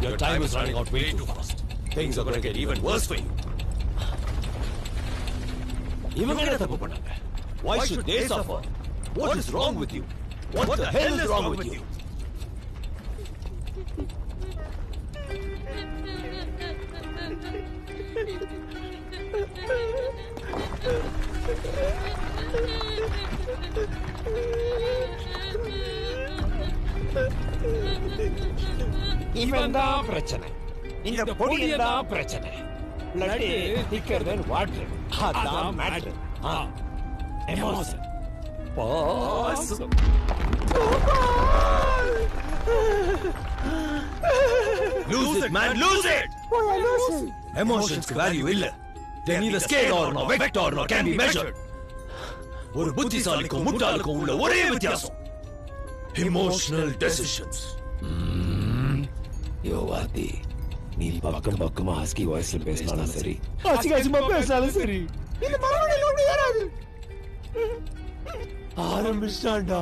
Your time is running out way too fast. Things are going to get even worse for you. இவங்க என்ன தப்பு பண்ணாங்க? Why should they suffer? What is wrong with you? What the hell is wrong with you? இவன் தான் பிரச்சனை. இந்த பொடியன் தான் பிரச்சனை. blood thicker than water. அதான் மேட்டர். எமோஷன். பாசம். Lose it, man, lose it! Why I lose it? Emotions value illa. They neither scale nor vector nor can be measured. ஒரு புத்திசாலிக்கும் முட்டாளுக்கும் உள்ள ஒரே வித்தியாசம் emotional decisions. யோவாதி, நீ பக்கம் பக்கமா ஹஸ்கி வாய்ஸ்ல பேசினாலும் சரி, அசிங்கமா பேசினாலும் சரி, இந்த மரணம் ஒண்ணு ஏறாது. ஆரம்பிச்சான்டா.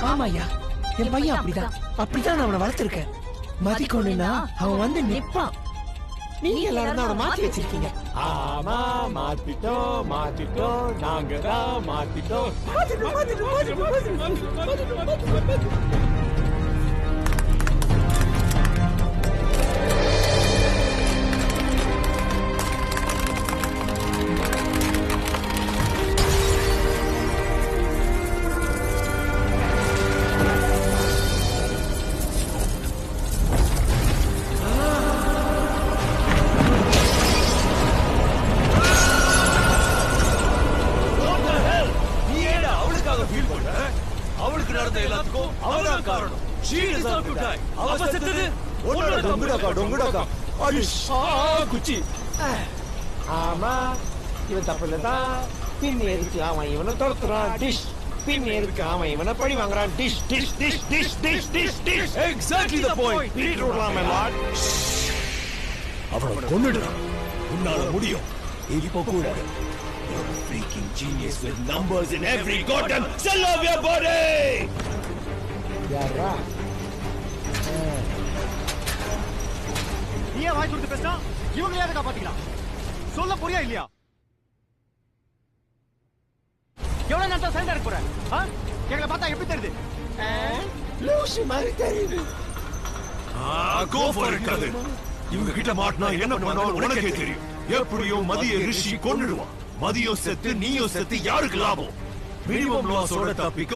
ஆமாய்யா, என் பையன் அப்படிதான் நான் அவனை வளர்த்திருக்கேன். மதிக்கொண்டுனா அவன் வந்து நிப்பான். நீங்க எல்லாரும் தான் அவனை மாத்தி வச்சிருக்கீங்க. ஆமா, மாத்திட்டோம், நாங்க தான் மாத்திட்டோம். அவளுக்கு நடந்த எல்லாத்துக்கும் அவதான் காரணம். She deserved to die. அவ செத்தது உன்னோட டொங்குடக்கா. குச்சி. ஆமா, இவன் தப்பில்லதான். பின் எதுக்கு அவன் இவனை துரத்துறான்? டிஷ். பின் எதுக்கு அவன் இவனை பழி வாங்குறான்? Dish dish dish dish dish dish dish. Exactly the point. பீட்ரூட்லாம் லார்ட். அவனை கொன்னுடுறான். உன்னால முடியும். இப்போ கூட you're a freaking genius with numbers in every goddamn cell of your body. யாரா? நீயே வாய் கொடுத்து பேசினா இவங்க யாரை காப்பாத்திக்கலாம்? சொல்ல புரியா இல்லையா? எவ்வளவு நேரத்தை சைலண்டா இருக்க போற? எங்களை பார்த்தா எப்படி தெரியுது? லூசு மாதிரி தெரியுது. Go for it, கதிர். இவங்க கிட்ட மாட்டினா என்ன பண்ணுவாங்க உனக்கே தெரியும். எப்படியோ மதிய ரிஷி கொன்னுடுவான். மதியம் செத்து நீயும் செத்து யாருக்கு லாபம்? மினிமம் லாஸோட தப்பிக்க